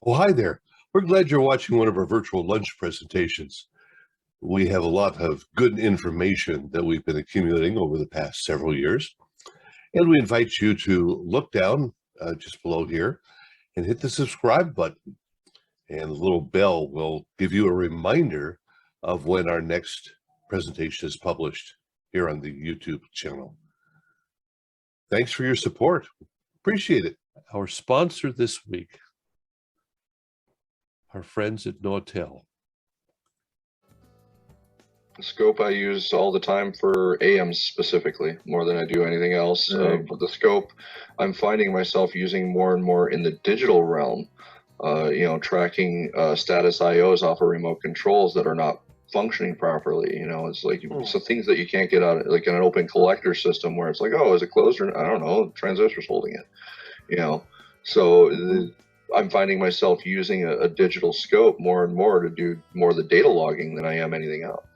Oh, hi there. We're glad you're watching one of our virtual lunch presentations. We have a lot of good information that we've been accumulating over the past several years, and we invite you to look down just below here and hit the subscribe button, and the little bell will give you a reminder of when our next presentation is published here on the YouTube channel. Thanks for your support. Appreciate it. Our sponsor this week, our friends at Nortel. The scope I use all the time for AMs specifically, more than I do anything else. But the scope I'm finding myself using more and more in the digital realm, tracking status IOs off of remote controls that are not functioning properly. It's like so things that you can't get out, like in an open collector system where it's like, oh, is it closed or I don't know, the transistor's holding it, So I'm finding myself using a digital scope more and more to do more of the data logging than I am anything else.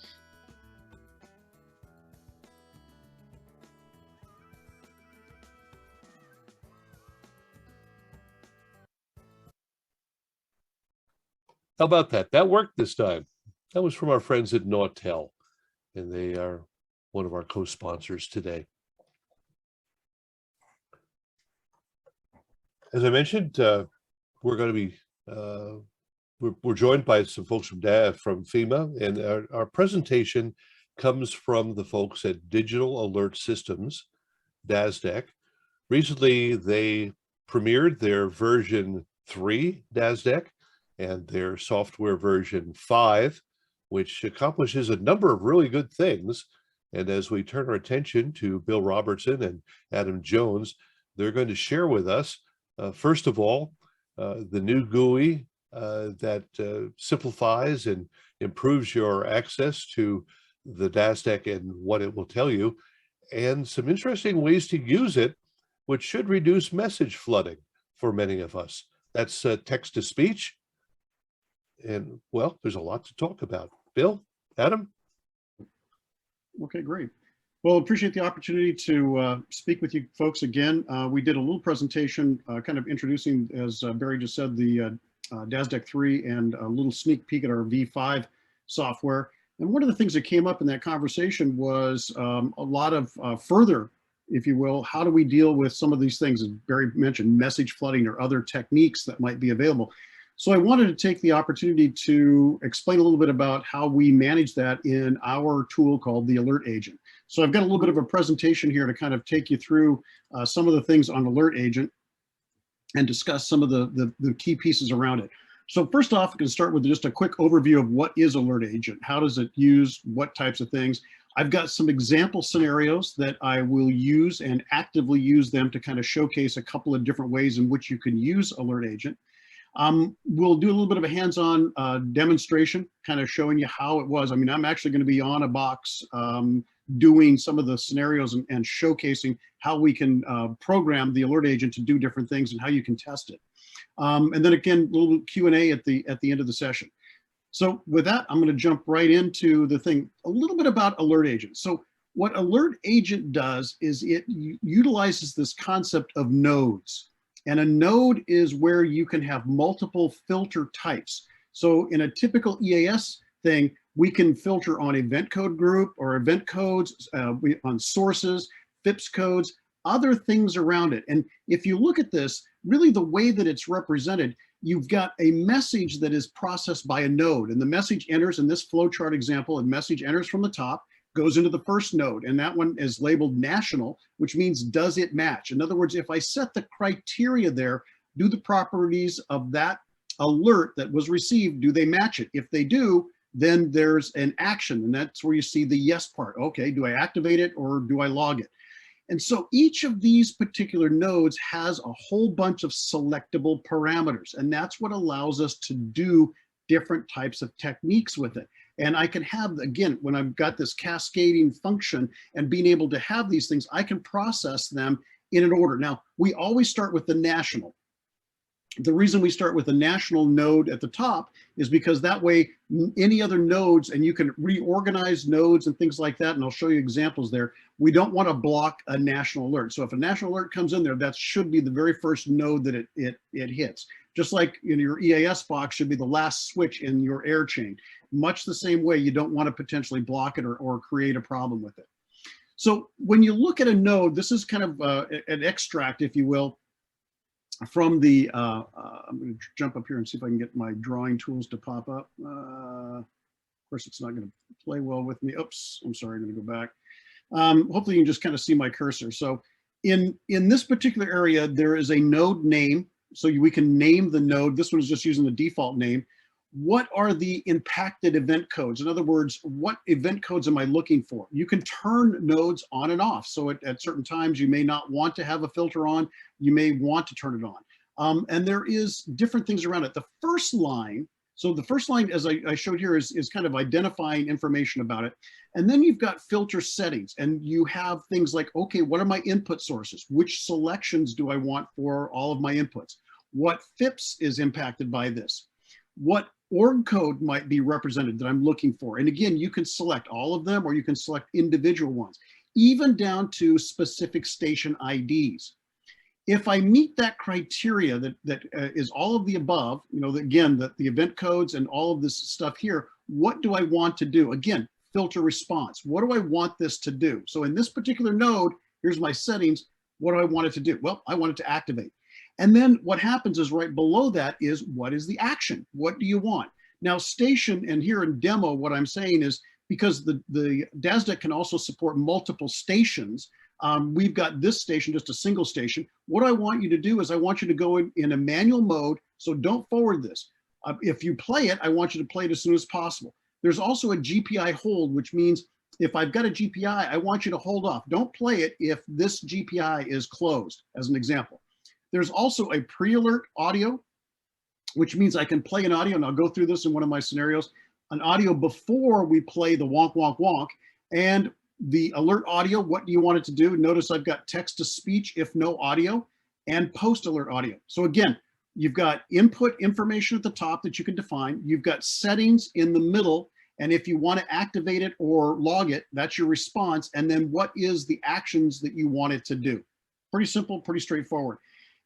How about that? That worked this time. That was from our friends at Nortel, and they are one of our co-sponsors today. As I mentioned, we're going to be we're joined by some folks from FEMA, and our presentation comes from the folks at Digital Alert Systems, DASDEC. Recently, they premiered their version 3 DASDEC and their software version 5, which accomplishes a number of really good things. And as we turn our attention to Bill Robertson and Adam Jones, they're going to share with us, first of all, the new GUI that simplifies and improves your access to the DASDEC and what it will tell you, and some interesting ways to use it, which should reduce message flooding for many of us. That's text-to-speech. And, well, there's a lot to talk about. Bill, Adam? Okay, great. Well, appreciate the opportunity to speak with you folks again. We did a little presentation kind of introducing, as Barry just said, the DASDEC-III and a little sneak peek at our V5 software. And one of the things that came up in that conversation was a lot of further, if you will, how do we deal with some of these things, as Barry mentioned, message flooding or other techniques that might be available. So I wanted to take the opportunity to explain a little bit about how we manage that in our tool called the Alert Agent. So I've got a little bit of a presentation here to kind of take you through some of the things on Alert Agent and discuss some of the key pieces around it. So first off, I'm going to start with just a quick overview of what is Alert Agent, how does it use, what types of things. I've got some example scenarios that I will use and actively use them to kind of showcase a couple of different ways in which you can use Alert Agent. We'll do a little bit of a hands-on demonstration, kind of showing you how it was. I mean, I'm actually going to be on a box doing some of the scenarios and showcasing how we can program the Alert Agent to do different things and how you can test it. And then again, a little Q&A at the end of the session. So with that, I'm going to jump right into the thing, a little bit about Alert Agent. So what Alert Agent does is it utilizes this concept of nodes. And a node is where you can have multiple filter types. So in a typical EAS thing, we can filter on event code group or event codes, on sources, FIPS codes, other things around it. And if you look at this, really the way that it's represented, you've got a message that is processed by a node. And the message enters in this flowchart example, a message enters from the top, goes into the first node, and that one is labeled national, which means does it match? In other words, if I set the criteria there, do the properties of that alert that was received, do they match it? If they do, then there's an action, and that's where you see the yes part. Okay, do I activate it or do I log it? And so each of these particular nodes has a whole bunch of selectable parameters, and that's what allows us to do different types of techniques with it. And I can have, again, when I've got this cascading function and being able to have these things, I can process them in an order. Now, we always start with the national. The reason we start with a national node at the top is because that way any other nodes, and you can reorganize nodes and things like that, and I'll show you examples there. We don't want to block a national alert. So if a national alert comes in there, that should be the very first node that it hits. Just like in your EAS box should be the last switch in your air chain. Much the same way, you don't want to potentially block it or create a problem with it. So when you look at a node, this is kind of an extract, if you will, from the, I'm going to jump up here and see if I can get my drawing tools to pop up. Of course, it's not going to play well with me. Oops, I'm sorry, I'm going to go back. Hopefully you can just kind of see my cursor. So in this particular area, there is a node name. So we can name the node. This one is just using the default name. What are the impacted event codes? In other words, what event codes am I looking for? You can turn nodes on and off. So at certain times, you may not want to have a filter on. You may want to turn it on. And there is different things around it. The first line, so the first line, as I showed here, is kind of identifying information about it. And then you've got filter settings, and you have things like, okay, what are my input sources? Which selections do I want for all of my inputs? What FIPS is impacted by this? What org code might be represented that I'm looking for? And again, you can select all of them, or you can select individual ones, even down to specific station IDs. If I meet that criteria that is all of the above, you know, again, the event codes and all of this stuff here, what do I want to do? Again, filter response. What do I want this to do? So in this particular node, here's my settings. What do I want it to do? Well, I want it to activate. And then what happens is right below that is, what is the action? What do you want? Now station, and here in demo, what I'm saying is, because the DASDEC can also support multiple stations, we've got this station, just a single station. What I want you to do is I want you to go in a manual mode, so don't forward this. If you play it, I want you to play it as soon as possible. There's also a GPI hold, which means if I've got a GPI, I want you to hold off. Don't play it if this GPI is closed, as an example. There's also a pre-alert audio, which means I can play an audio, and I'll go through this in one of my scenarios, an audio before we play the wonk, wonk, wonk, and the alert audio, what do you want it to do? Notice I've got text to speech if no audio, and post alert audio. So again, you've got input information at the top that you can define. You've got settings in the middle, and if you want to activate it or log it, that's your response. And then what is the actions that you want it to do? Pretty simple, pretty straightforward.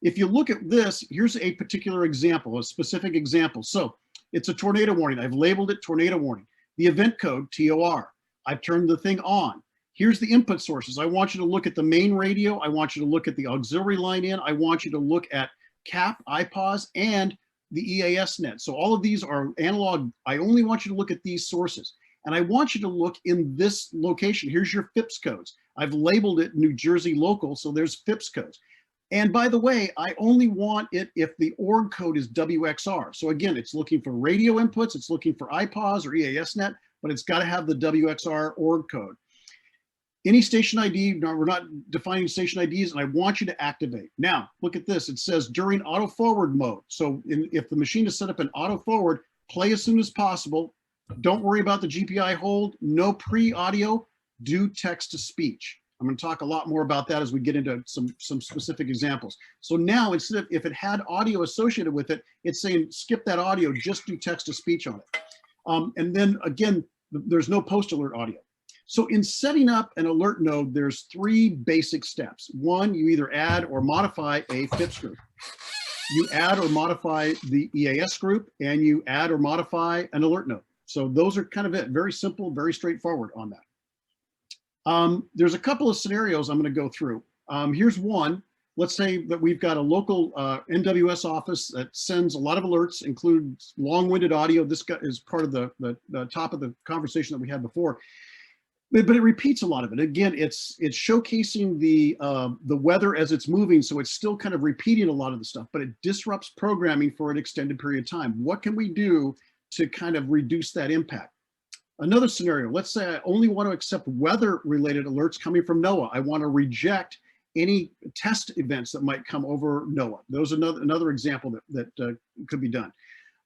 If you look at this, here's a particular example, a specific example. So it's a tornado warning. I've labeled it tornado warning. The event code, TOR. I've turned the thing on. Here's the input sources. I want you to look at the main radio. I want you to look at the auxiliary line in. I want you to look at CAP, IPAWS, and the EAS net. So all of these are analog. I only want you to look at these sources. And I want you to look in this location. Here's your FIPS codes. I've labeled it New Jersey local, so there's FIPS codes. And by the way, I only want it if the org code is WXR. So again, it's looking for radio inputs, it's looking for IPAWS or EASnet, but it's got to have the WXR org code. Any station ID, no, we're not defining station IDs, and I want you to activate. Now, look at this. It says during auto forward mode. So if the machine is set up in auto forward, play as soon as possible. Don't worry about the GPI hold, no pre-audio, do text to speech. I'm going to talk a lot more about that as we get into some specific examples. So now, instead of, if it had audio associated with it, it's saying skip that audio, just do text to speech on it. And then again, there's no post alert audio. So in setting up an alert node, there's 3 basic steps. One, you either add or modify a FIPS group. You add or modify the EAS group, and you add or modify an alert node. So those are kind of it. Very simple, very straightforward on that. There's a couple of scenarios I'm going to go through. Here's one. Let's say that we've got a local NWS office that sends a lot of alerts, includes long-winded audio. This is part of the top of the conversation that we had before. But it repeats a lot of it. Again, it's showcasing the weather as it's moving, so it's still kind of repeating a lot of the stuff, but it disrupts programming for an extended period of time. What can we do to kind of reduce that impact? Another scenario, let's say I only want to accept weather-related alerts coming from NOAA. I want to reject any test events that might come over NOAA. Those are another example that could be done.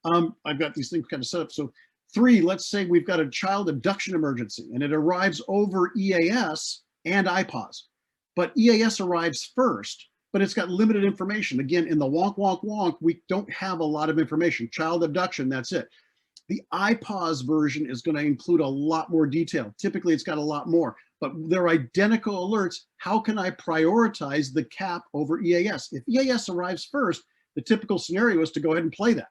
I've got these things kind of set up. So 3, let's say we've got a child abduction emergency and it arrives over EAS and IPAWS, but EAS arrives first. but it's got limited information. Again, in the wonk, wonk, wonk, we don't have a lot of information. Child abduction, that's it. The iPause version is going to include a lot more detail. Typically, it's got a lot more, but they're identical alerts. How can I prioritize the CAP over EAS? If EAS arrives first, the typical scenario is to go ahead and play that.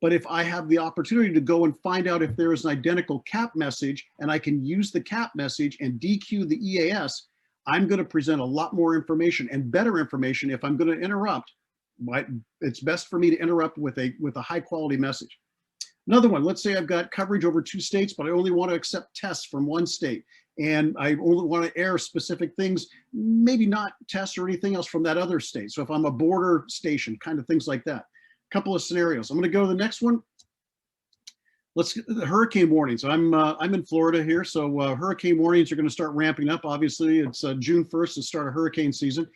But if I have the opportunity to go and find out if there is an identical CAP message and I can use the CAP message and DQ the EAS, I'm going to present a lot more information and better information. If I'm going to interrupt, it's best for me to interrupt with a high quality message. Another one, let's say I've got coverage over 2 states, but I only want to accept tests from 1 state. And I only want to air specific things, maybe not tests or anything else from that other state. So if I'm a border station, kind of things like that. Couple of scenarios. I'm going to go to the next one. Let's get the hurricane warnings. I'm in Florida here, so hurricane warnings are going to start ramping up. Obviously, it's June 1st to start a hurricane season,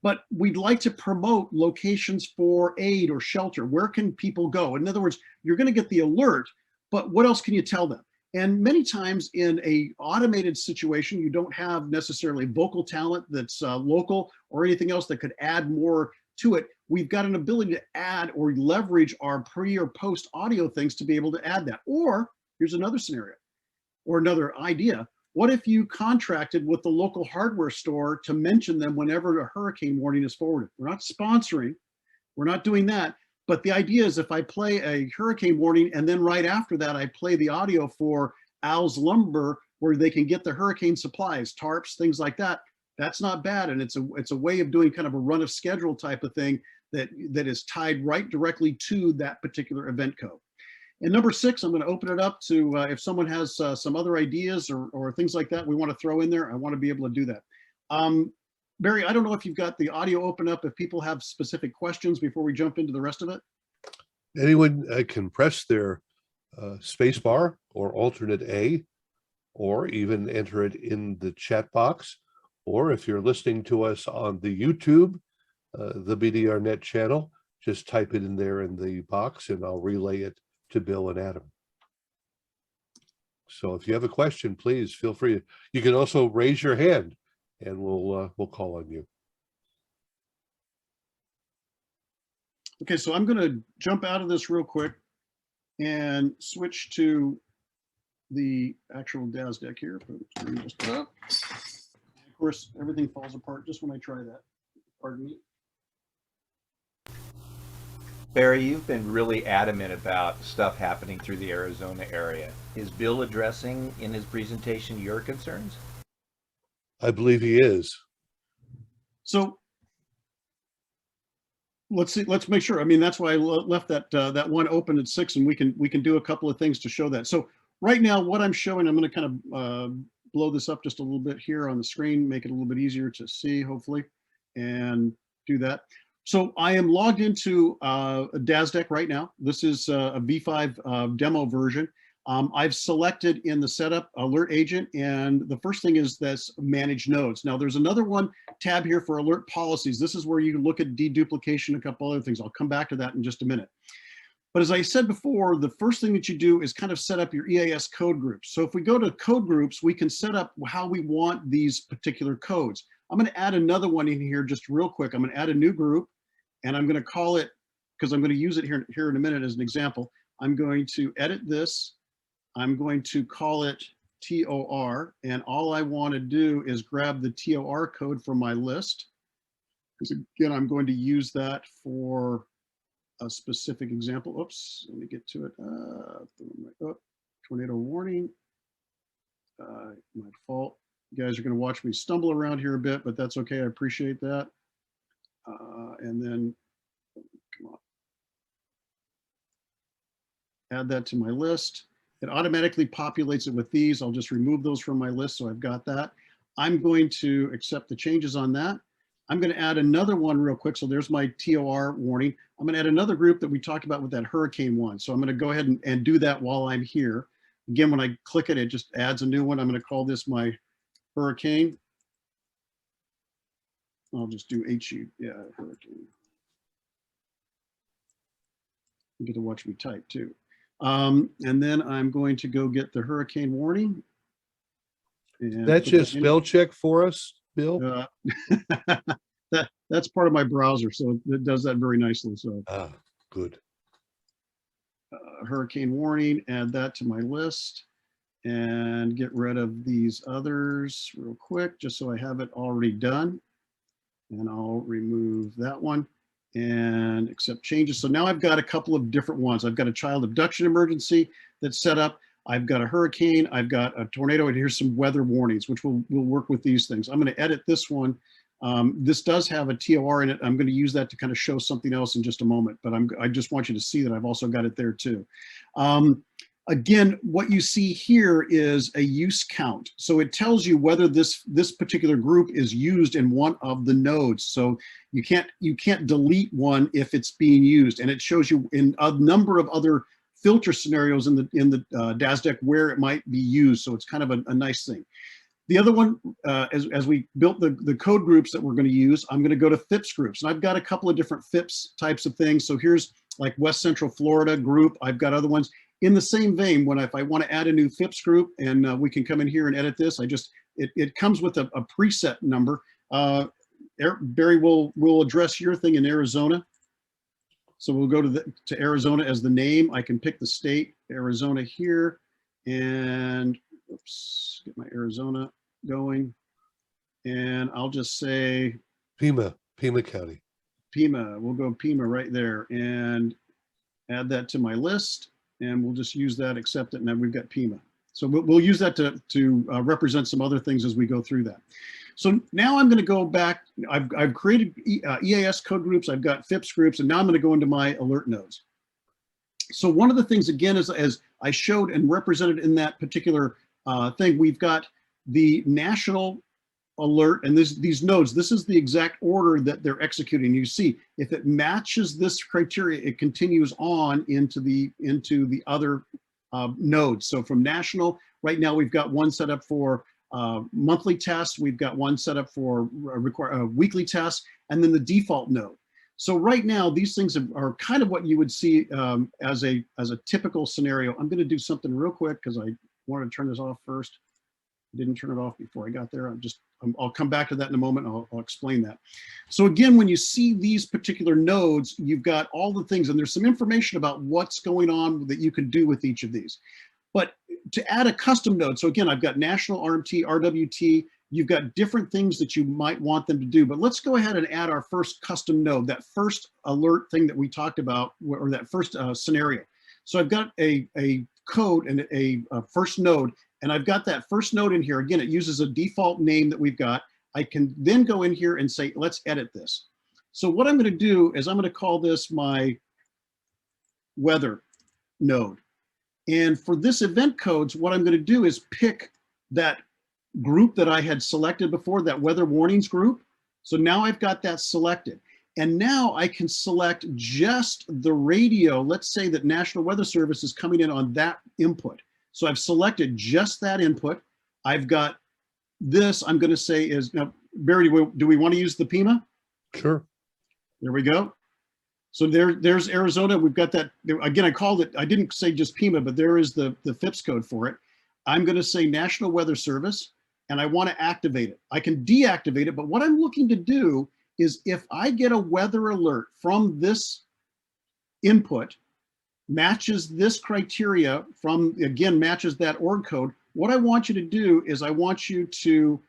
but we'd like to promote locations for aid or shelter. Where can people go? In other words, you're going to get the alert, but what else can you tell them? And many times in a automated situation, you don't have necessarily vocal talent that's local or anything else that could add more to it. We've got an ability to add or leverage our pre or post audio things to be able to add that. Or here's another scenario or another idea. What if you contracted with the local hardware store to mention them whenever a hurricane warning is forwarded? We're not sponsoring, we're not doing that. But the idea is if I play a hurricane warning and then right after that, I play the audio for Al's Lumber where they can get the hurricane supplies, tarps, things like that. That's not bad, and it's a way of doing kind of a run of schedule type of thing that is tied right directly to that particular event code. And number 6, I'm going to open it up to if someone has some other ideas or things like that we want to throw in there. I want to be able to do that. Barry, I don't know if you've got the audio open up. If people have specific questions before we jump into the rest of it. Anyone can press their space bar or alternate A, or even enter it in the chat box. Or if you're listening to us on the YouTube, the BDR Net channel, just type it in there in the box and I'll relay it to Bill and Adam. So if you have a question, please feel free. You can also raise your hand and we'll call on you. Okay, so I'm going to jump out of this real quick and switch to the actual DASDEC here. Just up. Of course, everything falls apart just when I try that. Pardon me. Barry, you've been really adamant about stuff happening through the Arizona area. Is Bill addressing in his presentation your concerns? I believe he is. So let's see. Let's make sure. I mean, that's why I left that that one open at 6, and we can do a couple of things to show that. So right now, what I'm showing, I'm going to kind of blow this up just a little bit here on the screen, make it a little bit easier to see, hopefully, and do that. So I am logged into DASDEC right now. This is a V5 demo version. I've selected in the setup alert agent, and the first thing is this manage nodes. Now there's another one tab here for alert policies. This is where you look at deduplication, a couple other things. I'll come back to that in just a minute. But as I said before, the first thing that you do is kind of set up your EAS code groups. So if we go to code groups, we can set up how we want these particular codes. I'm going to add another one in here just real quick. I'm going to add a new group, and I'm going to call it, because I'm going to use it here in a minute as an example. I'm going to edit this. I'm going to call it TOR, and all I want to do is grab the TOR code from my list, because again, I'm going to use that for a specific example. Oops, let me get to it. Tornado warning. My fault. You guys are going to watch me stumble around here a bit, but that's okay. I appreciate that. And then, come on. Add that to my list. It automatically populates it with these. I'll just remove those from my list, so I've got that. I'm going to accept the changes on that. I'm going to add another one real quick. So there's my TOR warning. I'm going to add another group that we talked about with that hurricane one. So I'm going to go ahead and do that while I'm here. Again, when I click it, it just adds a new one. I'm going to call this my hurricane. I'll just do hurricane. You get to watch me type too. And then I'm going to go get the hurricane warning. That's just spell check for us, Bill. That that's part of my browser, so it does that very nicely. So Good. hurricane warning, add that to my list, and get rid of these others real quick, just so I have it already done. And I'll remove that one and accept changes. So now I've got a couple of different ones. I've got a child abduction emergency that's set up. I've got a hurricane, I've got a tornado, and here's some weather warnings, which will work with these things. I'm going to edit this one. This does have a TOR in it. I'm going to use that to kind of show something else in just a moment, but I just want you to see that I've also got it there too. Again, what you see here is a use count. So it tells you whether this particular group is used in one of the nodes. So you can't delete one if it's being used, and it shows you in a number of other filter scenarios in the DASDEC where it might be used. So it's kind of a nice thing. The other one, as we built the code groups that we're going to use, I'm going to go to FIPS groups, and I've got a couple of different FIPS types of things. So here's like West Central Florida group. I've got other ones. In the same vein, if I want to add a new FIPS group, and we can come in here and edit this, it comes with a preset number. Barry will address your thing in Arizona. So we'll go to Arizona as the name. I can pick the state, Arizona here, and oops, get my Arizona going. And I'll just say Pima County. Pima, we'll go Pima right there and add that to my list. And we'll just use that, accept it, and then we've got Pima. So we'll use that to represent some other things as we go through that. So now I'm going to go back. I've created EAS code groups. I've got FIPS groups, and now I'm going to go into my alert nodes. So one of the things, again, is as I showed and represented in that particular thing, we've got the national alert, and these nodes, this is the exact order that they're executing. You see, if it matches this criteria, it continues on into the other nodes. So from national, right now we've got one set up for monthly tests, we've got one set up for weekly tests, and then the default node. So right now, these things are kind of what you would see as a typical scenario. I'm going to do something real quick because I wanted to turn this off first. I didn't turn it off before I got there. I'll come back to that in a moment. I'll explain that. So again, when you see these particular nodes, you've got all the things, and there's some information about what's going on that you can do with each of these. But to add a custom node, so again, I've got national RMT, RWT, you've got different things that you might want them to do. But let's go ahead and add our first custom node, that first alert thing that we talked about, or that first scenario. So I've got a code and a first node, and I've got that first node in here. Again, it uses a default name that we've got. I can then go in here and say, let's edit this. So what I'm going to do is I'm going to call this my weather node. And for this event codes, what I'm going to do is pick that group that I had selected before, that weather warnings group. So now I've got that selected. And now I can select just the radio. Let's say that National Weather Service is coming in on that input. So I've selected just that input. I've got this, I'm going to say is, now, Barry, do we want to use the Pima? Sure. There we go. So there's Arizona. We've got that. Again, I called it, I didn't say just Pima, but there is the FIPS code for it. I'm going to say National Weather Service, and I want to activate it. I can deactivate it, but what I'm looking to do is if I get a weather alert from this input, matches this criteria from, again, matches that org code, what I want you to do is I want you to,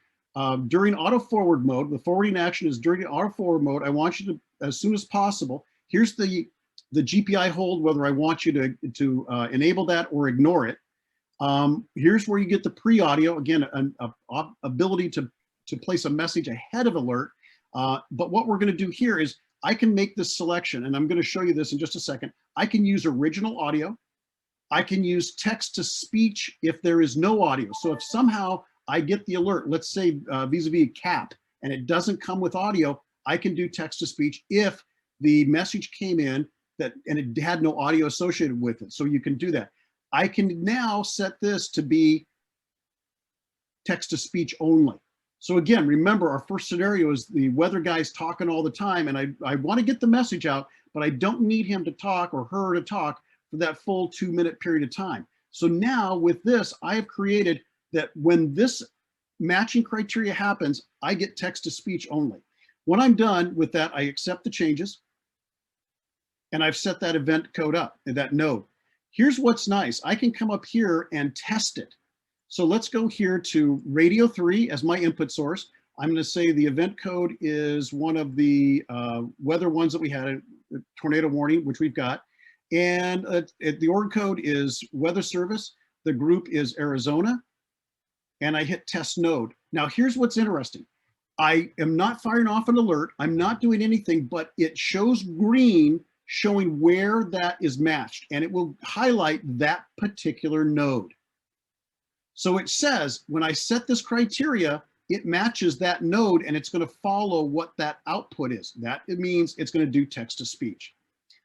during auto forward mode, the forwarding action is during auto forward mode, I want you to, as soon as possible, here's the GPI hold, whether I want you to enable that or ignore it. Here's where you get the pre-audio, again, an ability to place a message ahead of alert. But what we're going to do here is I can make this selection, and I'm going to show you this in just a second. I can use original audio. I can use text to speech if there is no audio. So if somehow I get the alert, let's say vis-a-vis a CAP, and it doesn't come with audio, I can do text to speech if the message came in and it had no audio associated with it. So you can do that. I can now set this to be text to speech only. So again, remember our first scenario is the weather guy's talking all the time, and I want to get the message out, but I don't need him to talk or her to talk for that full 2-minute period of time. So now with this, I have created that when this matching criteria happens, I get text to speech only. When I'm done with that, I accept the changes and I've set that event code up, that node. Here's what's nice. I can come up here and test it. So let's go here to Radio 3 as my input source. I'm going to say the event code is one of the weather ones that we had, a tornado warning, which we've got. And the org code is Weather Service. The group is Arizona. And I hit test node. Now here's what's interesting. I am not firing off an alert. I'm not doing anything, but it shows green showing where that is matched. And it will highlight that particular node. So it says when I set this criteria, it matches that node and it's going to follow what that output is. That it means it's going to do text to speech.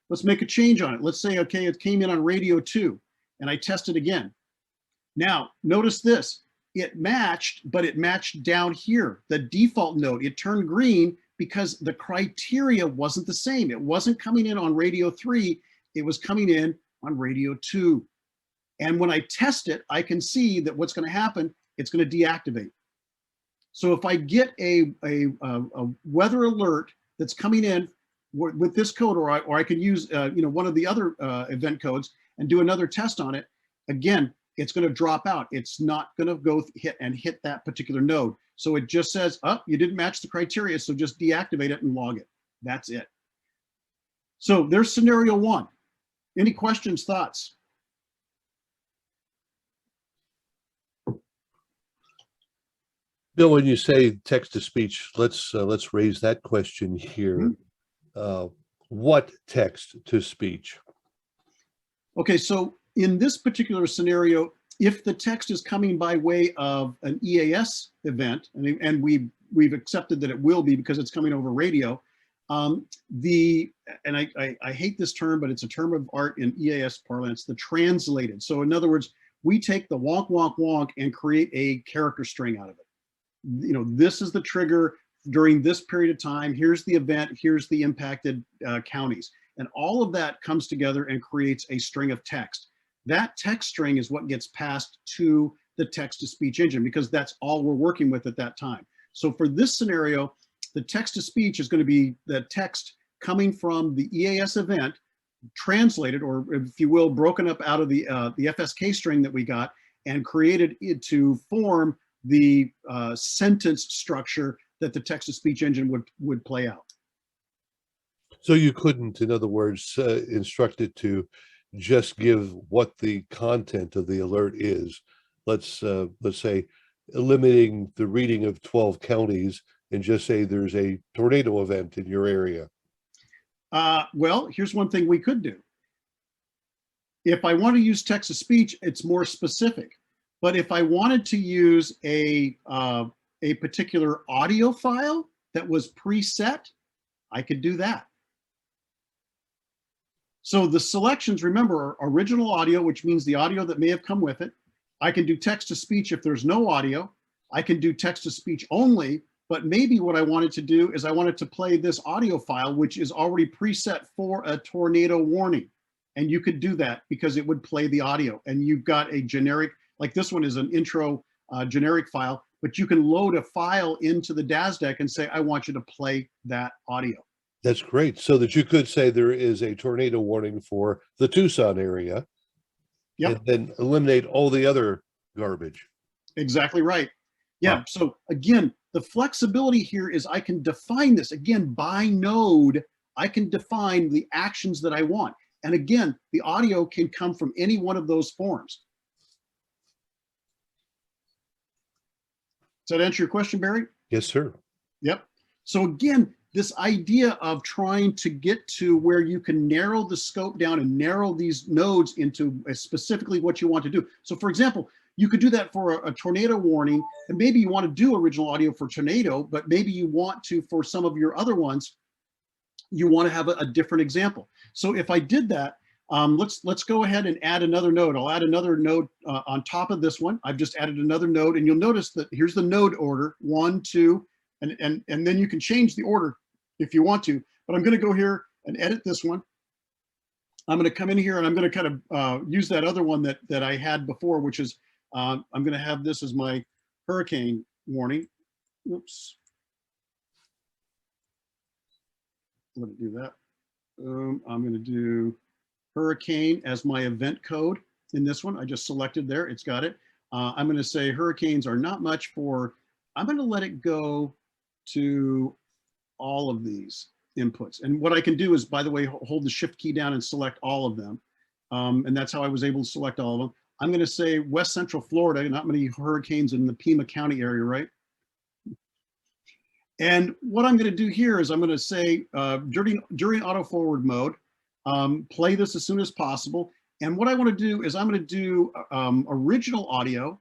Let's make a change on it. Let's say, okay, it came in on radio 2 and I tested again. Now, notice this, it matched, but it matched down here, the default node. It turned green because the criteria wasn't the same. It wasn't coming in on radio 3, it was coming in on radio 2. And when I test it, I can see that what's going to happen, it's going to deactivate. So if I get a weather alert that's coming in with this code, or I could use one of the other event codes and do another test on it, again, it's going to drop out. It's not going to go hit that particular node. So it just says, oh, you didn't match the criteria, so just deactivate it and log it. That's it. So there's scenario 1. Any questions, thoughts? Bill, when you say text to speech, let's raise that question here. What text to speech? Okay, so in this particular scenario, if the text is coming by way of an EAS event, and we've accepted that it will be because it's coming over radio, I hate this term, but it's a term of art in EAS parlance, the translated. So in other words, we take the wonk, wonk, wonk and create a character string out of it. This is the trigger during this period of time. Here's the event. Here's the impacted counties. And all of that comes together and creates a string of text. That text string is what gets passed to the text-to-speech engine because that's all we're working with at that time. So for this scenario, the text-to-speech is going to be the text coming from the EAS event, translated, or if you will, broken up out of the FSK string that we got and created it to form the sentence structure that the text-to-speech engine would play out. So you couldn't, in other words, instruct it to just give what the content of the alert is. Let's say eliminating the reading of 12 counties and just say there's a tornado event in your area. Well, here's one thing we could do. If I want to use text-to-speech, it's more specific. But if I wanted to use a particular audio file that was preset, I could do that. So the selections, remember, are original audio, which means the audio that may have come with it. I can do text-to-speech if there's no audio. I can do text-to-speech only, but maybe what I wanted to do is I wanted to play this audio file, which is already preset for a tornado warning. And you could do that because it would play the audio. And you've got a generic, like this one is an intro generic file, but you can load a file into the DASDEC and say, I want you to play that audio. That's great. So that you could say there is a tornado warning for the Tucson area. Yep. And then eliminate all the other garbage. Exactly right. Yeah. Wow. So again, the flexibility here is I can define this again by node. I can define the actions that I want. And again, the audio can come from any one of those forms. Does that answer your question, Barry? Yes, sir. Yep. So again, this idea of trying to get to where you can narrow the scope down and narrow these nodes into specifically what you want to do. So for example, you could do that for a tornado warning, and maybe you want to do original audio for tornado, but maybe you want to, for some of your other ones, you want to have a different example. So if I did that, let's go ahead and add another node. I'll add another node on top of this one. I've just added another node, and you'll notice that here's the node order, 1, 2, and then you can change the order if you want to, but I'm going to go here and edit this one. I'm going to come in here and I'm going to kind of use that other one that I had before, which is I'm going to have this as my hurricane warning. Oops. let it do that. I'm going to do hurricane as my event code in this one. I just selected there. It's got it. I'm going to say hurricanes are not much for, I'm going to let it go to all of these inputs. And what I can do is, by the way, hold the shift key down and select all of them. And that's how I was able to select all of them. I'm going to say West Central Florida, not many hurricanes in the Pima County area, right? And what I'm going to do here is I'm going to say during auto forward mode, play this as soon as possible. And what I want to do is I'm going to do original audio.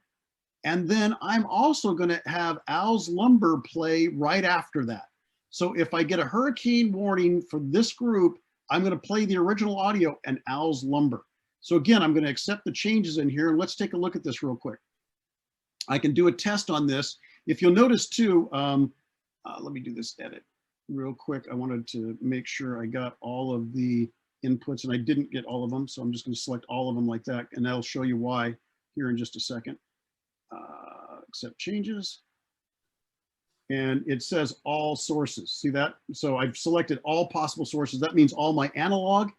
And then I'm also going to have Al's Lumber play right after that. So if I get a hurricane warning for this group, I'm going to play the original audio and Al's Lumber. So again, I'm going to accept the changes in here. And let's take a look at this real quick. I can do a test on this. If you'll notice too, let me do this edit real quick. I wanted to make sure I got all of the inputs and I didn't get all of them. So I'm just going to select all of them like that. And that'll show you why here in just a second. Accept changes. And it says all sources. See that? So I've selected all possible sources. That means all my analog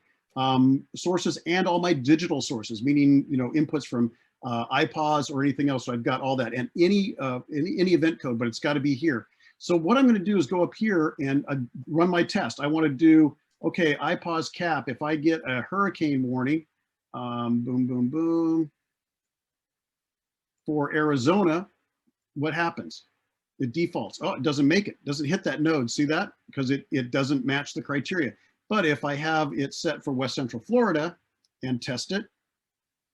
sources and all my digital sources, meaning, you know, inputs from iPods or anything else. So I've got all that and any event code, but it's got to be here. So what I'm going to do is go up here and run my test. I want to do, okay, iPods cap. If I get a hurricane warning, boom, boom, boom, for Arizona, what happens? It defaults. Oh, it doesn't make it. Doesn't hit that node. See that? Because it doesn't match the criteria. But if I have it set for West Central Florida and test it,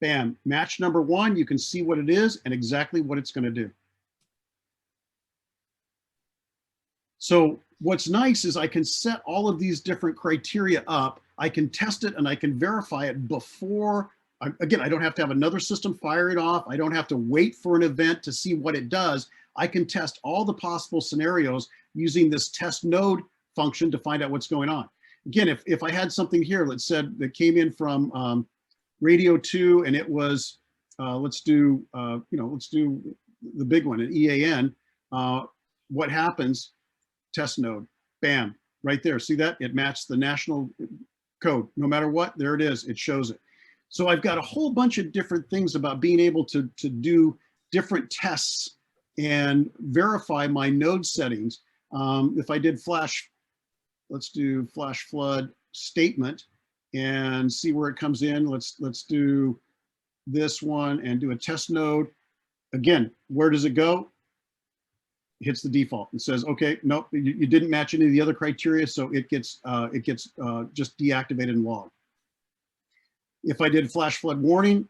bam, match number 1, you can see what it is and exactly what it's going to do. So what's nice is I can set all of these different criteria up. I can test it and I can verify it before, again, I don't have to have another system fire it off. I don't have to wait for an event to see what it does. I can test all the possible scenarios using this test node function to find out what's going on. Again, if I had something here that said that came in from radio 2 and it was, let's do the big one, an EAN, what happens? Test node, bam, right there. See that? It matched the national code. No matter what, there it is. It shows it. So I've got a whole bunch of different things about being able to do different tests and verify my node settings. If I did flash, let's do flash flood statement and see where it comes in. Let's do this one and do a test node. Again, where does it go? Hits the default and says, okay, nope, you didn't match any of the other criteria, so it gets just deactivated and logged. If I did flash flood warning,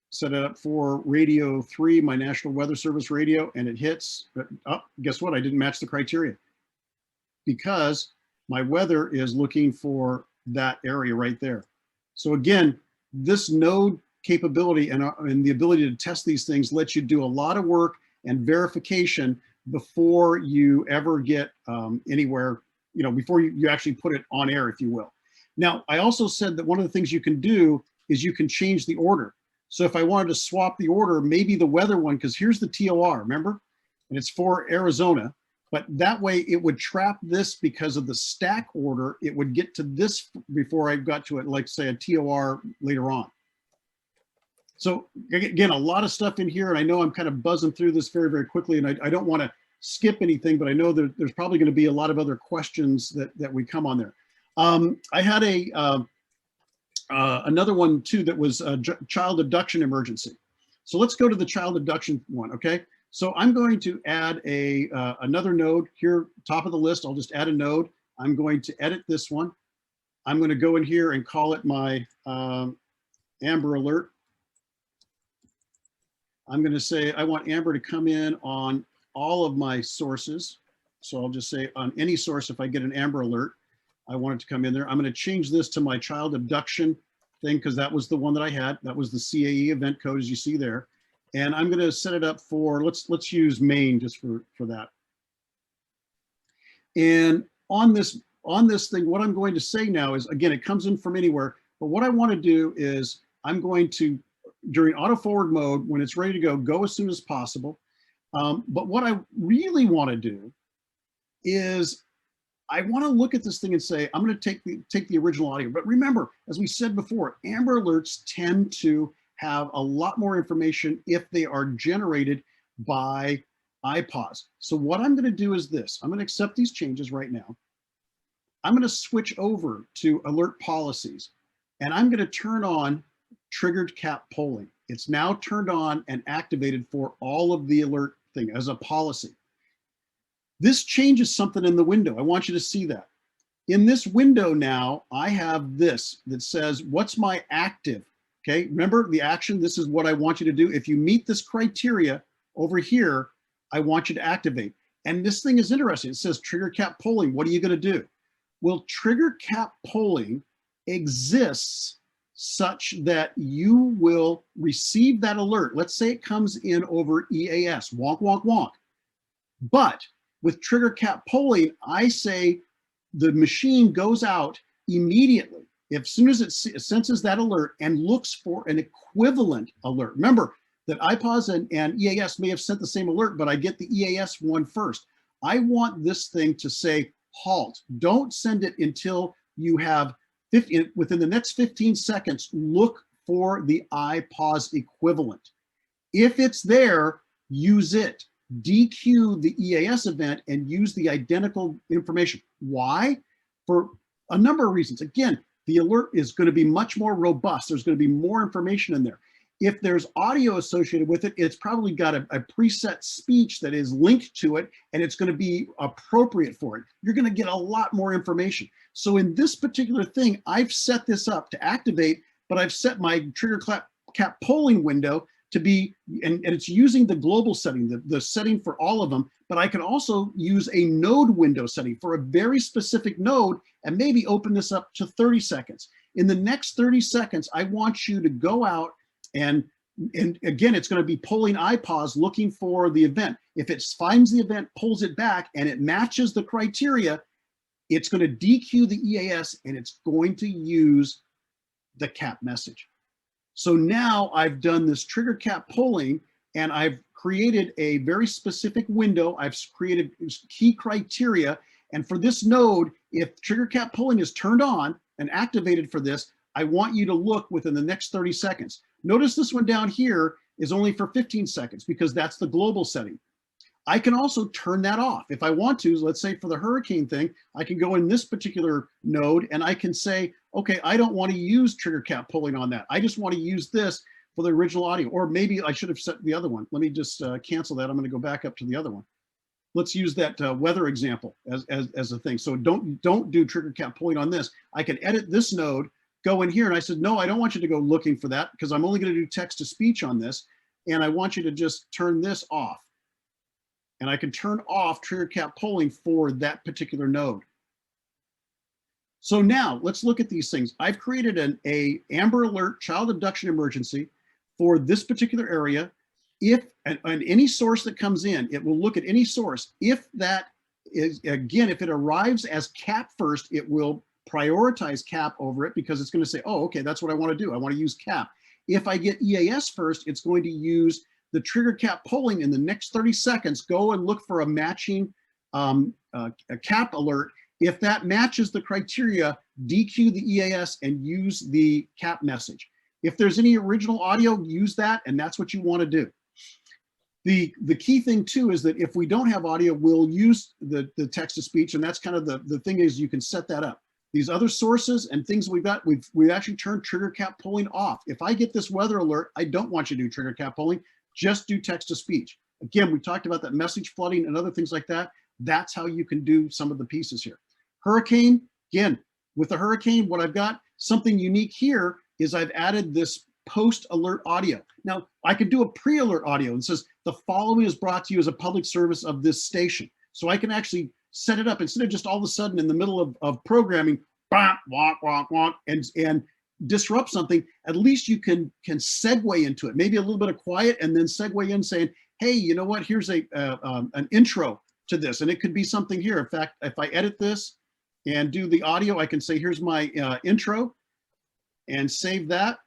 set it up for radio 3, my National Weather Service radio, and it hits, oh, guess what? I didn't match the criteria because my weather is looking for that area right there. So again, this node capability and the ability to test these things lets you do a lot of work and verification before you ever get anywhere, you know, before you actually put it on air, if you will. Now, I also said that one of the things you can do is you can change the order. So if I wanted to swap the order, maybe the weather one, because here's the TOR, remember? And it's for Arizona, but that way it would trap this because of the stack order. It would get to this before I got to it, like say a TOR later on. So again, a lot of stuff in here, and I know I'm kind of buzzing through this very, very quickly, and I don't want to skip anything, but I know there's probably going to be a lot of other questions that we come on there. I had another one too that was a child abduction emergency. So let's go to the child abduction one, okay? So I'm going to add another node here, top of the list. I'll just add a node. I'm going to edit this one. I'm going to go in here and call it my Amber Alert. I'm going to say I want Amber to come in on all of my sources. So I'll just say on any source, if I get an Amber Alert, I want it to come in there. I'm going to change this to my child abduction thing because that was the one that I had. That was the CAE event code, as you see there. And I'm going to set it up for, let's use Maine just for that. And on this thing, what I'm going to say now is, again, it comes in from anywhere. But what I want to do is I'm going to, during auto forward mode, when it's ready to go as soon as possible. But what I really want to do is I want to look at this thing and say, I'm going to take the original audio. But remember, as we said before, Amber Alerts tend to have a lot more information if they are generated by iPause. So what I'm going to do is this. I'm going to accept these changes right now. I'm going to switch over to alert policies, and I'm going to turn on triggered cap polling. It's now turned on and activated for all of the alert thing as a policy. This changes something in the window. I want you to see that. In this window now, I have this that says, what's my active? Okay, remember the action, this is what I want you to do. If you meet this criteria over here, I want you to activate. And this thing is interesting. It says trigger cap polling. What are you going to do? Well, trigger cap polling exists such that you will receive that alert. Let's say it comes in over EAS, wonk, wonk, wonk. But with trigger cap polling, I say the machine goes out immediately as soon as it senses that alert and looks for an equivalent alert. Remember that iPause and EAS may have sent the same alert, but I get the EAS one first. I want this thing to say halt. Don't send it until you have within the next 15 seconds, look for the iPause equivalent. If it's there, use it. DQ the EAS event and use the identical information. Why? For a number of reasons. Again, the alert is going to be much more robust. There's going to be more information in there. If there's audio associated with it, it's probably got a preset speech that is linked to it, and it's going to be appropriate for it. You're going to get a lot more information. So in this particular thing, I've set this up to activate, but I've set my trigger cap polling window to be, and it's using the global setting, the setting for all of them, but I can also use a node window setting for a very specific node and maybe open this up to 30 seconds. In the next 30 seconds, I want you to go out and again, it's going to be polling iPause looking for the event. If it finds the event, pulls it back, and it matches the criteria, it's going to DQ the EAS and it's going to use the cap message. So now I've done this trigger cap polling and I've created a very specific window. I've created key criteria. And for this node, if trigger cap polling is turned on and activated for this, I want you to look within the next 30 seconds. Notice this one down here is only for 15 seconds because that's the global setting. I can also turn that off. If I want to, let's say for the hurricane thing, I can go in this particular node and I can say, okay, I don't want to use trigger cap polling on that. I just want to use this for the original audio, or maybe I should have set the other one. Let me just cancel that. I'm going to go back up to the other one. Let's use that weather example as a thing. So don't do trigger cap polling on this. I can edit this node, go in here, and I said, no, I don't want you to go looking for that because I'm only going to do text to speech on this. And I want you to just turn this off. And I can turn off trigger cap polling for that particular node. So now let's look at these things. I've created an Amber Alert child abduction emergency for this particular area. If and any source that comes in, it will look at any source. If that is, again, if it arrives as cap first, it will prioritize cap over it because it's going to say, oh, okay, that's what I want to do. I want to use cap. If I get EAS first, it's going to use the trigger cap polling in the next 30 seconds, go and look for a matching a cap alert. If that matches the criteria, DQ the EAS and use the cap message. If there's any original audio, use that, and that's what you want to do. The key thing too is that if we don't have audio, we'll use the text to speech, and that's kind of the thing is you can set that up. These other sources and things we've got, we've actually turned trigger cap polling off. If I get this weather alert, I don't want you to do trigger cap polling. Just do text to speech. Again, we talked about that message flooding and other things like that. That's how you can do some of the pieces here. Hurricane, again, with the hurricane, what I've got, something unique here is I've added this post-alert audio. Now, I could do a pre-alert audio and says, the following is brought to you as a public service of this station. So I can actually set it up instead of just all of a sudden in the middle of programming, bonk, wonk, wonk, wonk, and disrupt something. At least you can segue into it. Maybe a little bit of quiet and then segue in saying, hey, you know what, here's an intro to this. And it could be something here. In fact, if I edit this and do the audio, I can say, here's my intro and save that.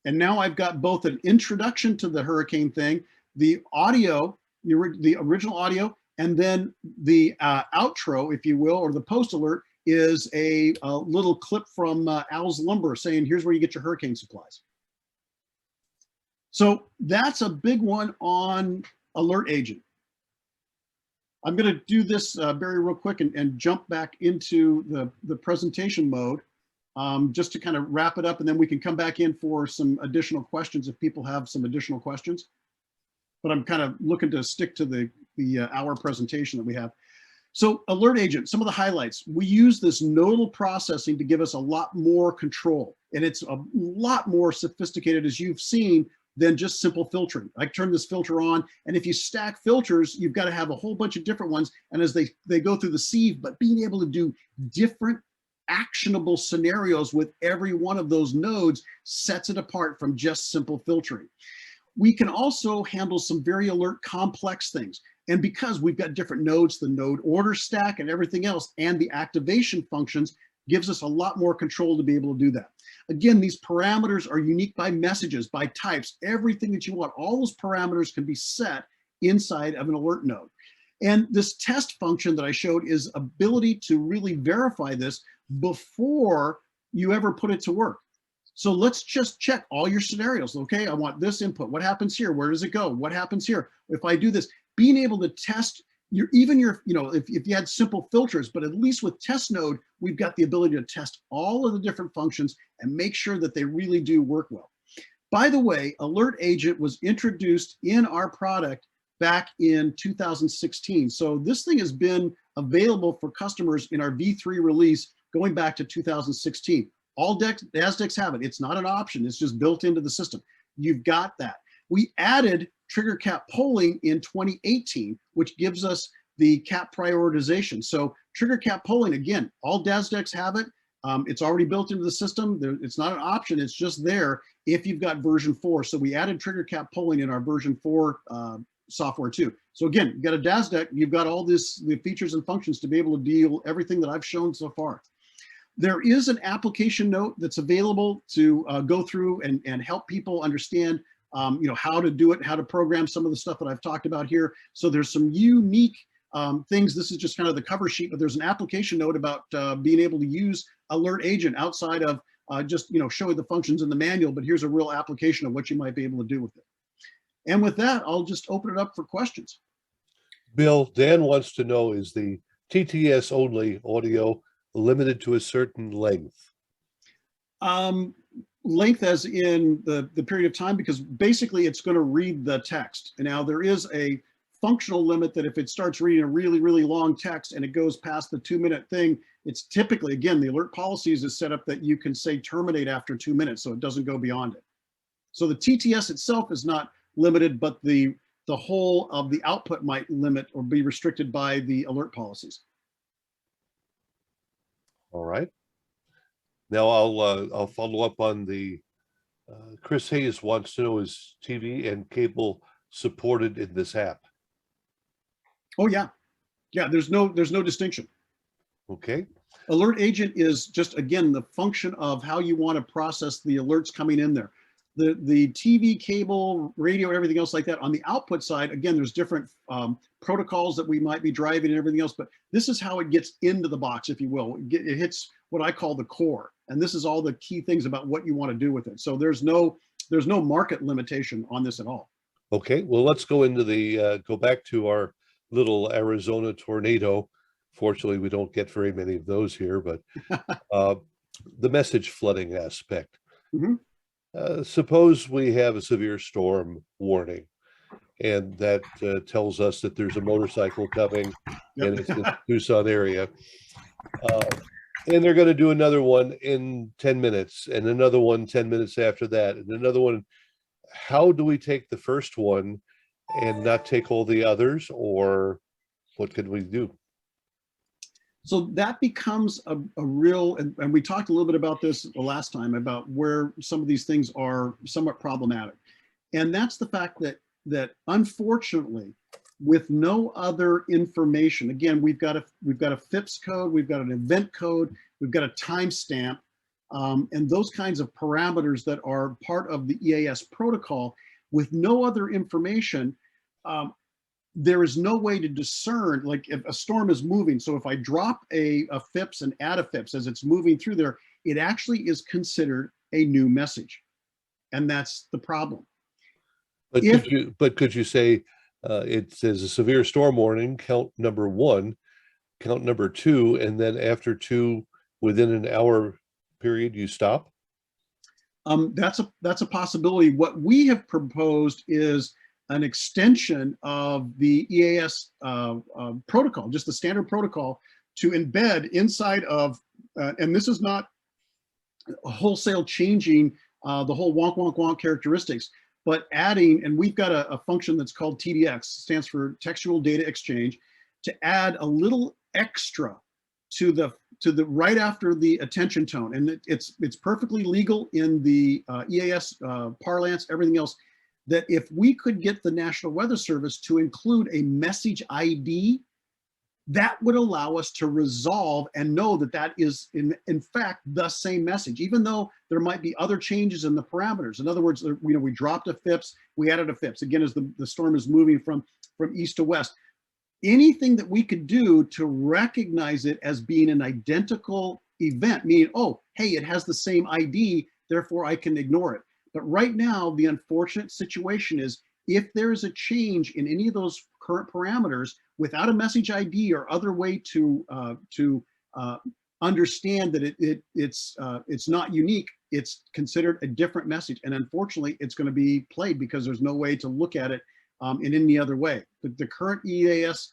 And now I've got both an introduction to the hurricane thing, the audio, the original audio, And then the outro, if you will, or the post alert is a little clip from Al's Lumber saying, here's where you get your hurricane supplies. So that's a big one on Alert Agent. I'm going to do this very real quick and jump back into the presentation mode just to kind of wrap it up, and then we can come back in for some additional questions if people have some additional questions. But I'm kind of looking to stick to the hour presentation that we have. So Alert Agent, some of the highlights. We use this nodal processing to give us a lot more control, and it's a lot more sophisticated, as you've seen, than just simple filtering. I turn this filter on, and if you stack filters, you've got to have a whole bunch of different ones, and as they go through the sieve, but being able to do different actionable scenarios with every one of those nodes sets it apart from just simple filtering. We can also handle some very alert complex things. And because we've got different nodes, the node order stack and everything else, and the activation functions gives us a lot more control to be able to do that. Again, these parameters are unique by messages, by types, everything that you want. All those parameters can be set inside of an alert node. And this test function that I showed is ability to really verify this before you ever put it to work. So let's just check all your scenarios. Okay, I want this input. What happens here? Where does it go? What happens here? If I do this, being able to test your, if you had simple filters, but at least with test node, we've got the ability to test all of the different functions and make sure that they really do work well. By the way, Alert Agent was introduced in our product back in 2016. So this thing has been available for customers in our V3 release going back to 2016. All DASDECs have it. It's not an option. It's just built into the system. You've got that. We added trigger cap polling in 2018, which gives us the cap prioritization. So trigger cap polling, again, all DASDECs have it. It's already built into the system. It's not an option. It's just there if you've got version 4. So we added trigger cap polling in our version 4 software too. So again, you've got a DASDEC, you've got all the features and functions to be able to deal everything that I've shown so far. There is an application note that's available to go through and help people understand how to do it, how to program some of the stuff that I've talked about here. So there's some unique things. This is just kind of the cover sheet, but there's an application note about being able to use Alert Agent outside of just showing the functions in the manual, but here's a real application of what you might be able to do with it. And with that, I'll just open it up for questions. Bill, Dan wants to know, is the TTS only audio limited to a certain length? Length as in the period of time, because basically it's going to read the text. And now there is a functional limit that if it starts reading a really, really long text and it goes past the 2-minute thing, it's typically, again, the alert policies is set up that you can say terminate after 2 minutes, so it doesn't go beyond it. So the TTS itself is not limited, but the whole of the output might limit or be restricted by the alert policies. All right. Now I'll follow up on the Chris Hayes wants to know, is TV and cable supported in this app? Oh yeah, yeah. There's no distinction. Okay. Alert Agent is just, again, the function of how you want to process the alerts coming in there. The TV, cable, radio, everything else like that. On the output side, again, there's different protocols that we might be driving and everything else, but this is how it gets into the box, if you will. It hits what I call the core, and this is all the key things about what you want to do with it. So there's no market limitation on this at all. Okay, well, let's go into the go back to our little Arizona tornado. Fortunately, we don't get very many of those here, but the message flooding aspect. Mm-hmm. Suppose we have a severe storm warning, and that tells us that there's a motorcycle coming. Yep. And it's in the Tucson area. And they're going to do another one in 10 minutes and another one 10 minutes after that and another one. How do we take the first one and not take all the others, or what can we do? So that becomes a real, and we talked a little bit about this the last time about where some of these things are somewhat problematic. And that's the fact that unfortunately, with no other information, again, we've got a FIPS code, we've got an event code, we've got a timestamp, and those kinds of parameters that are part of the EAS protocol. With no other information, there is no way to discern, like if a storm is moving. So if I drop a FIPS and add a FIPS as it's moving through there, it actually is considered a new message. And that's the problem. But could you say it says a severe storm warning, count number 1, count number 2, and then after 2, within an hour period, you stop? That's a possibility. What we have proposed is an extension of the EAS protocol, just the standard protocol, to embed inside of, and this is not wholesale changing the whole wonk, wonk, wonk characteristics, but adding, and we've got a function that's called TDX, stands for Textual Data Exchange, to add a little extra to the right after the attention tone. And it's perfectly legal in the EAS parlance, everything else, that if we could get the National Weather Service to include a message ID, that would allow us to resolve and know that that is in fact the same message, even though there might be other changes in the parameters. In other words, we dropped a FIPS, we added a FIPS, again, as the storm is moving from east to west. Anything that we could do to recognize it as being an identical event, meaning, oh, hey, it has the same ID, therefore I can ignore it. But right now, the unfortunate situation is if there is a change in any of those current parameters without a message ID or other way to understand that it's not unique, it's considered a different message. And unfortunately, it's going to be played because there's no way to look at it in any other way. The current EAS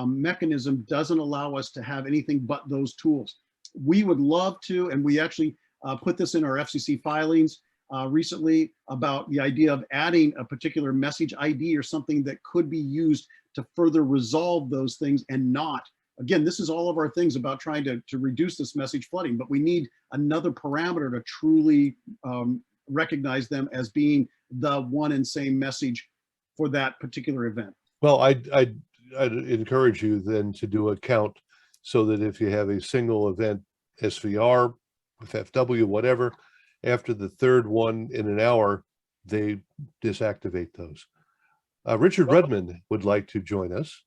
mechanism doesn't allow us to have anything but those tools. We would love to, and we actually put this in our FCC filings recently about the idea of adding a particular message ID or something that could be used to further resolve those things and not, again, this is all of our things about trying to reduce this message flooding, but we need another parameter to truly recognize them as being the one and same message for that particular event. Well, I'd encourage you then to do a count so that if you have a single event, SVR, FFW, whatever, after the third one in an hour, they deactivate those. Richard Redmond would like to join us,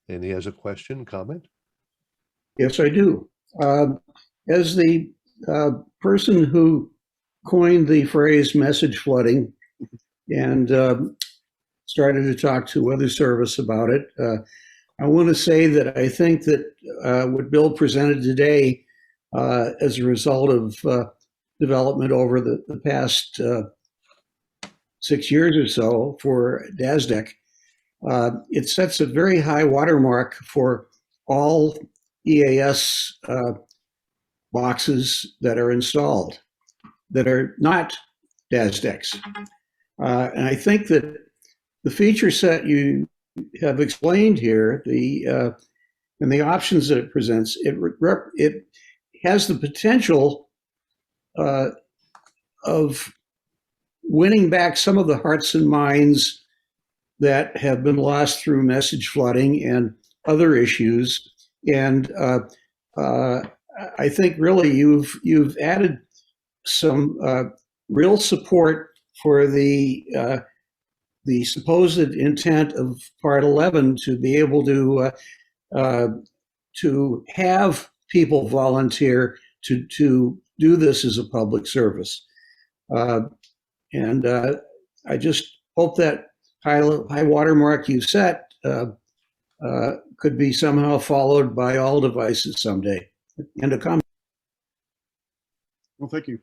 and he has a question, comment. Yes, I do. As the person who coined the phrase message flooding and started to talk to Weather Service about it, I want to say that I think that what Bill presented today as a result of development over the past 6 years or so for DASDEC, it sets a very high watermark for all EAS boxes that are installed that are not DASDECs. And I think that the feature set you have explained here, and the options that it presents, it has the potential of winning back some of the hearts and minds that have been lost through message flooding and other issues. And I think really you've added some real support for the supposed intent of Part 11 to be able to have people volunteer to do this as a public service. And I just hope that high watermark you set could be somehow followed by all devices someday. And a comment. Well, thank you.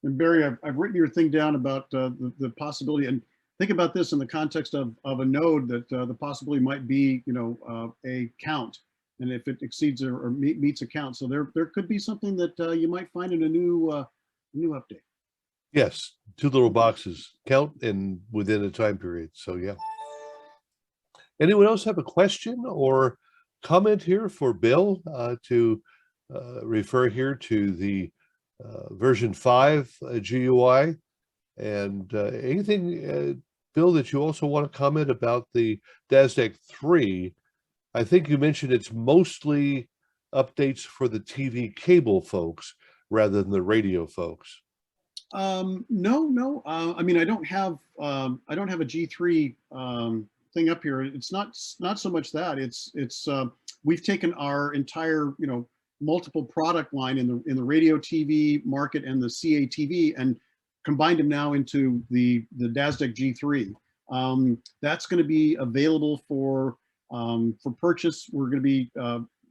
And Barry, I've written your thing down about the possibility, and think about this in the context of a node that the possibility might be, a count, and if it exceeds or meets a count. So there could be something that you might find in a new update. Yes, 2 little boxes, count and within a time period. So yeah. Anyone else have a question or comment here for Bill to refer here to the version 5 GUI, and anything, Bill, that you also want to comment about the DASDEC-III? I think you mentioned it's mostly updates for the TV cable folks rather than the radio folks. No. I mean, I don't have a G3 thing up here. It's not so much that we've taken our entire, multiple product line in the radio TV market and the CATV and combined them now into the DASDEC G3. That's going to be available for purchase. We're going to be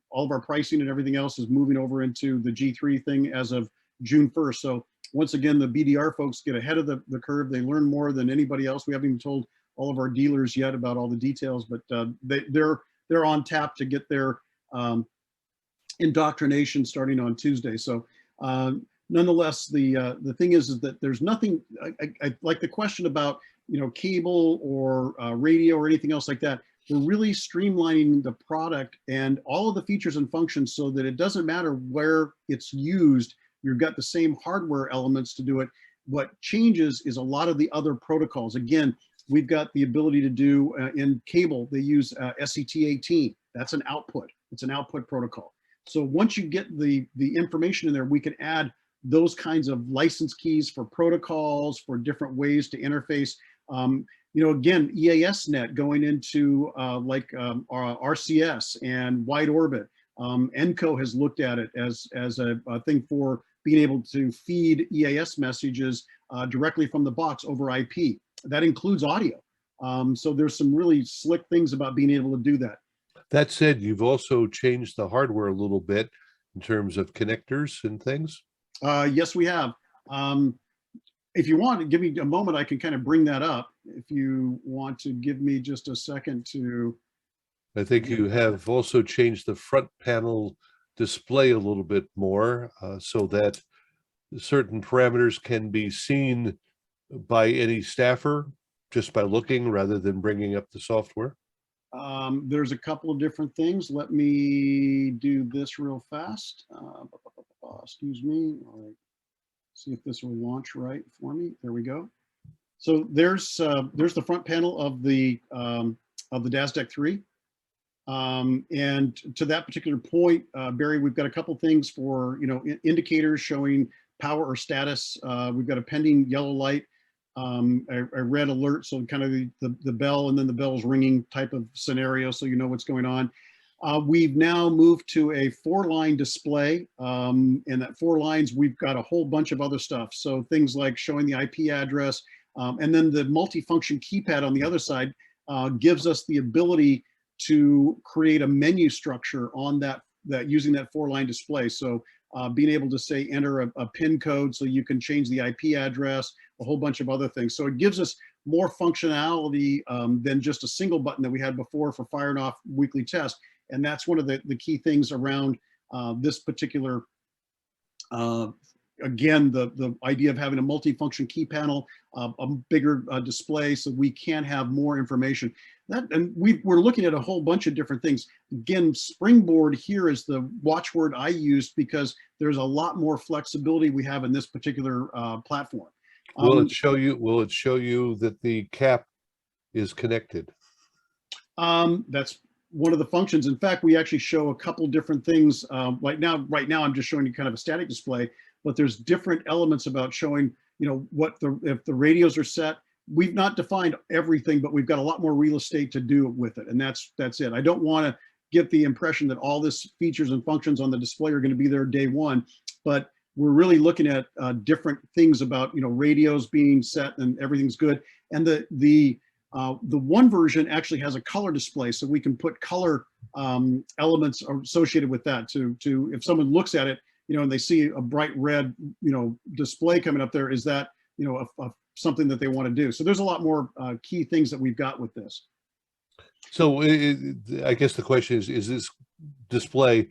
all of our pricing and everything else is moving over into the G3 thing as of June 1st. So once again, the BDR folks get ahead of the curve. They learn more than anybody else. We haven't even told all of our dealers yet about all the details, but they're on tap to get their indoctrination starting on Tuesday. So nonetheless, the thing is that there's nothing. I like the question about cable or radio or anything else like that. We're really streamlining the product and all of the features and functions so that it doesn't matter where it's used. You've got the same hardware elements to do it. What changes is a lot of the other protocols. Again, we've got the ability to do in cable, they use SET18. That's an output. It's an output protocol. So once you get the information in there, we can add those kinds of license keys for protocols, for different ways to interface. Again, EASnet going into RCS and wide orbit. ENCO has looked at it as a thing for being able to feed EAS messages directly from the box over IP. That includes audio. So there's some really slick things about being able to do that. That said, you've also changed the hardware a little bit in terms of connectors and things. Yes, we have. If you want to give me a moment, I can kind of bring that up. If you want to give me just a second to. I think you have also changed the front panel display a little bit more so that certain parameters can be seen by any staffer just by looking rather than bringing up the software. There's a couple of different things. Let me do this real fast. Excuse me. All right. See if this will launch right for me. There we go. So there's the front panel of the DASDEC-III. And to that particular point, Barry, we've got a couple things for, indicators showing power or status. We've got a pending yellow light, a red alert, so kind of the bell and then the bell's ringing type of scenario, so you know what's going on. We've now moved to a 4-line display, and that 4 lines, we've got a whole bunch of other stuff. So things like showing the IP address, and then the multifunction keypad on the other side gives us the ability to create a menu structure on that using that 4-line display. So being able to say enter a PIN code so you can change the IP address, a whole bunch of other things. So it gives us more functionality than just a single button that we had before for firing off weekly tests. And that's one of the key things around this particular, again, the idea of having a multifunction key panel, a bigger display so we can have more information. And we're looking at a whole bunch of different things. Again, Springboard here is the watchword I used because there's a lot more flexibility we have in this particular platform. Will it show you that the cap is connected? That's one of the functions. In fact, we actually show a couple different things. Right now I'm just showing you kind of a static display, but there's different elements about showing, if the radios are set. We've not defined everything, but we've got a lot more real estate to do with it. And that's it. I don't want to get the impression that all this features and functions on the display are going to be there day one, but we're really looking at different things about, radios being set and everything's good. And the one version actually has a color display, so we can put color elements associated with that to if someone looks at it, and they see a bright red, display coming up there, is that, something that they want to do. So there's a lot more key things that we've got with this. So I guess the question is this display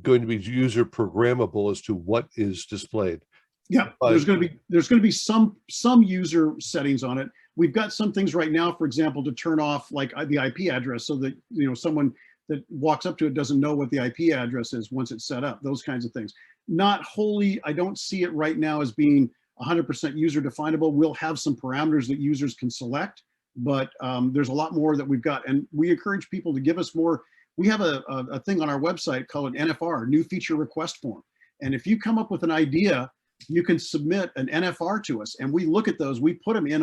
going to be user programmable as to what is displayed? Yeah, there's going to be some user settings on it. We've got some things right now, for example, to turn off like the IP address so that, someone that walks up to it doesn't know what the IP address is once it's set up, those kinds of things. Not wholly, I don't see it right now as being 100% user definable. We'll have some parameters that users can select, but there's a lot more that we've got. And we encourage people to give us more. We have a thing on our website called an NFR, New Feature Request Form. And if you come up with an idea you can submit an NFR to us, and we look at those. We put them in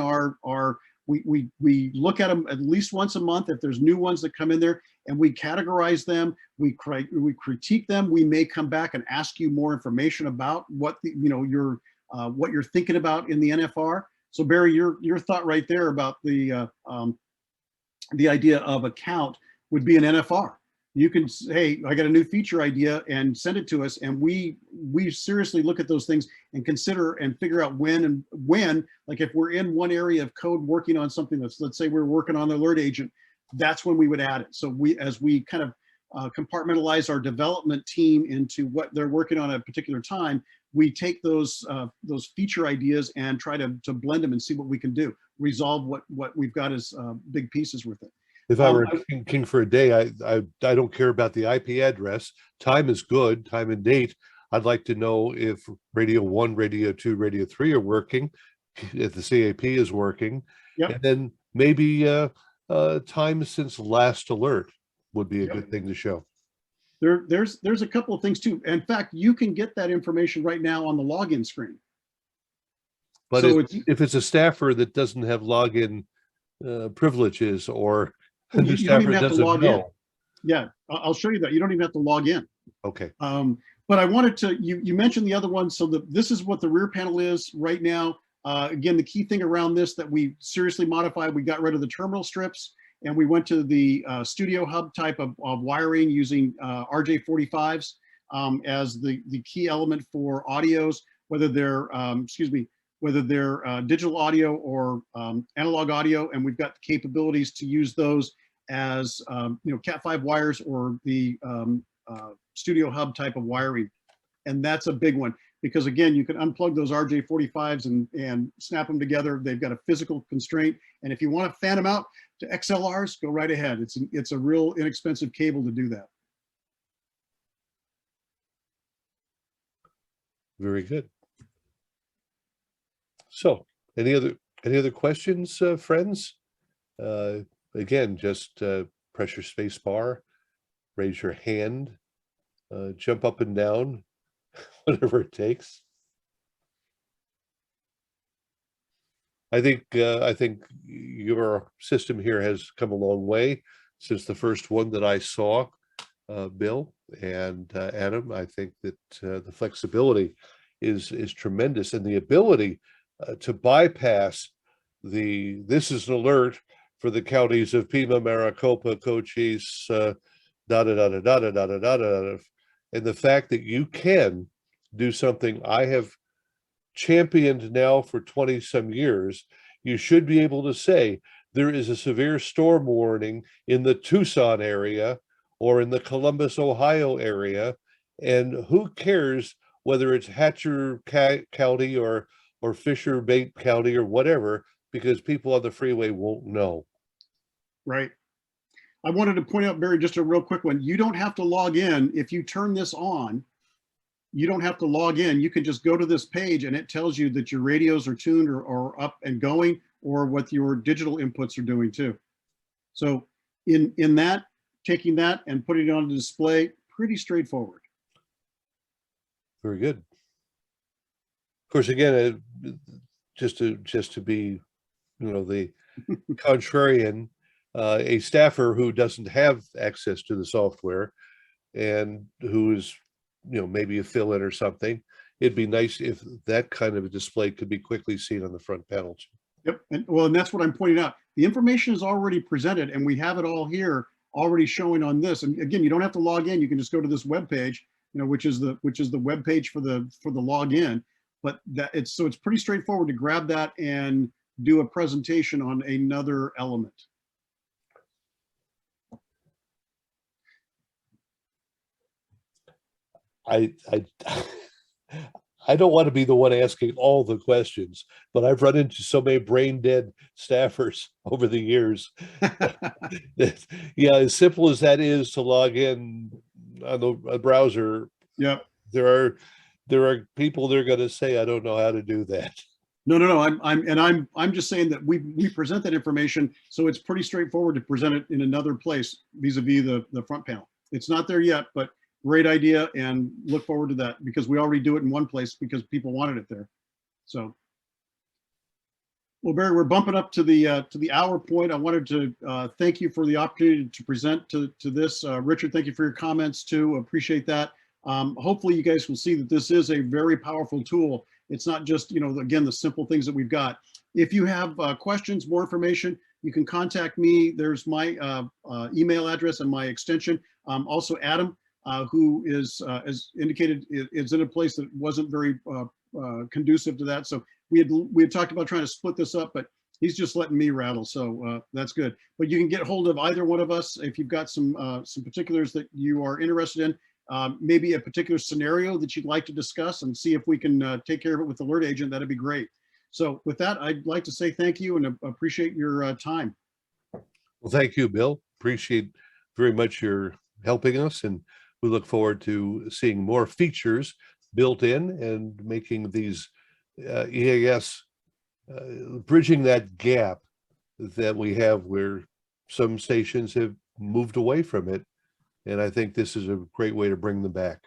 we look at them at least once a month if there's new ones that come in there, and we categorize them. We critique them. We may come back and ask you more information about what what you're thinking about in the NFR. So Barry, your thought right there about the idea of a count would be an NFR. You can say, hey, I got a new feature idea, and send it to us, and we seriously look at those things and consider and figure out when, like if we're in one area of code working on something that's, let's say we're working on the alert agent, that's when we would add it. So as we kind of compartmentalize our development team into what they're working on at a particular time, we take those feature ideas and try to blend them and see what we can do, resolve what we've got as big pieces with it. If I were king for a day, I don't care about the IP address. Time is good, time and date. I'd like to know if radio 1, radio 2, radio 3 are working, if the CAP is working, yep. And then maybe time since last alert would be a good thing to show. There's a couple of things too. In fact, you can get that information right now on the login screen. But so if it's a staffer that doesn't have login privileges, or a new you don't even staffer have to log doesn't in. know. Yeah, I'll show you that. You don't even have to log in. Okay. But I wanted to, you mentioned the other one. So this is what the rear panel is right now. Again, the key thing around this that we seriously modified, we got rid of the terminal strips, and we went to the studio hub type of wiring using RJ45s as the key element for audios, whether they're, whether they're digital audio or analog audio, and we've got the capabilities to use those as Cat5 wires or the studio hub type of wiring. And that's a big one, because again, you can unplug those RJ45s and snap them together. They've got a physical constraint, and if you want to fan them out to XLRs, go right ahead. It's a real inexpensive cable to do that. Very good. So, any other questions, friends? Again, just press your space bar, raise your hand, jump up and down, whatever it takes. I think your system here has come a long way since the first one that I saw, Bill and Adam. I think that the flexibility is tremendous, and the ability to bypass this is an alert for the counties of Pima, Maricopa, Cochise, and the fact that you can do something I have championed now for 20 some years. You should be able to say there is a severe storm warning in the Tucson area or in the Columbus, Ohio area, and who cares whether it's Hatcher County or Fisher Bait County or whatever, because people on the freeway won't know. Right. I wanted to point out, Barry, just a real quick one. You don't have to log in. If you turn this on, you don't have to log in. You can just go to this page and it tells you that your radios are tuned or up and going, or what your digital inputs are doing too. So in that, taking that and putting it on the display, pretty straightforward. Very good. Of course, again, just to be, the contrarian, a staffer who doesn't have access to the software and who is, maybe a fill-in or something, it'd be nice if that kind of a display could be quickly seen on the front panel. Yep. And that's what I'm pointing out. The information is already presented, and we have it all here already showing on this. And again, you don't have to log in. You can just go to this web page, which is the web page for the login. But it's pretty straightforward to grab that and do a presentation on another element. I don't want to be the one asking all the questions, but I've run into so many brain dead staffers over the years. Yeah, as simple as that is to log in on the browser. Yeah, there are people that are going to say, I don't know how to do that. No. I'm just saying that we present that information, so it's pretty straightforward to present it in another place vis-a-vis the front panel. It's not there yet, but great idea, and look forward to that because we already do it in one place because people wanted it there. So, well, Barry, we're bumping up to the hour point. I wanted to thank you for the opportunity to present to this. Richard, thank you for your comments too. Appreciate that. Hopefully you guys will see that this is a very powerful tool. It's not just, again, the simple things that we've got. If you have questions, more information, you can contact me. There's my email address and my extension. Also Adam, who is, as indicated, is in a place that wasn't very conducive to that. So we had talked about trying to split this up, but he's just letting me rattle. So that's good. But you can get hold of either one of us if you've got some particulars that you are interested in. Maybe a particular scenario that you'd like to discuss and see if we can take care of it with Alert Agent. That'd be great. So with that, I'd like to say thank you and appreciate your time. Well, thank you, Bill. Appreciate very much your helping us, and we look forward to seeing more features built in and making these EAS, bridging that gap that we have where some stations have moved away from it. And I think this is a great way to bring them back.